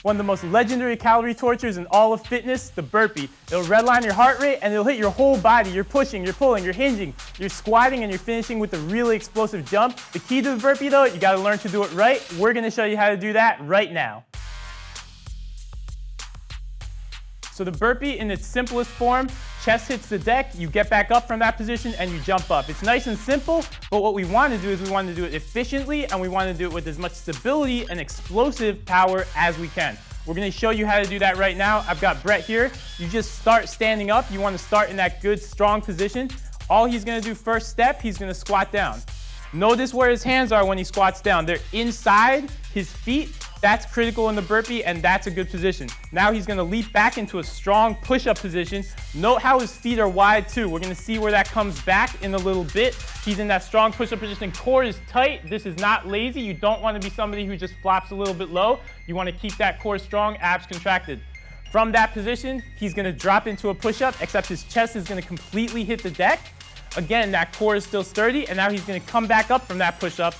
one of the most legendary calorie tortures in all of fitness, the burpee. It'll redline your heart rate and it'll hit your whole body. You're pushing, you're pulling, you're hinging, you're squatting, and you're finishing with a really explosive jump. The key to the burpee though, you gotta learn to do it right. We're gonna show you how to do that right now. So the burpee in its simplest form, chest hits the deck, you get back up from that position and you jump up. It's nice and simple, but what we want to do is we want to do it efficiently and we want to do it with as much stability and explosive power as we can. We're going to show you how to do that right now. I've got Brett here. You just start standing up. You want to start in that good, strong position. All he's going to do first step, he's going to squat down. Notice where his hands are when he squats down. They're inside his feet. That's critical in the burpee, and that's a good position. Now he's going to leap back into a strong push-up position. Note how his feet are wide too. We're going to see where that comes back in a little bit. He's in that strong push-up position. Core is tight. This is not lazy. You don't want to be somebody who just flops a little bit low. You want to keep that core strong, abs contracted. From that position, he's going to drop into a push-up, except his chest is going to completely hit the deck. Again, that core is still sturdy, and now he's going to come back up from that push-up.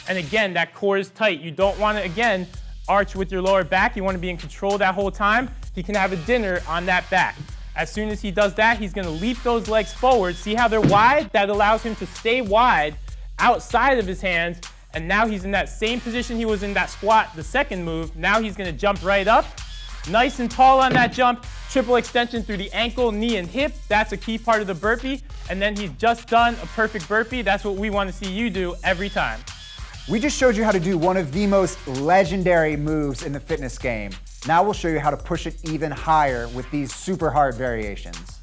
And again, that core is tight. You don't want to, again, arch with your lower back. You want to be in control that whole time. He can have a dinner on that back. As soon as he does that, he's going to leap those legs forward. See how they're wide? That allows him to stay wide outside of his hands. And now he's in that same position he was in that squat, the second move. Now he's going to jump right up. Nice and tall on that jump. Triple extension through the ankle, knee, and hip. That's a key part of the burpee. And then he's just done a perfect burpee. That's what we want to see you do every time. We just showed you how to do one of the most legendary moves in the fitness game. Now we'll show you how to push it even higher with these super hard variations.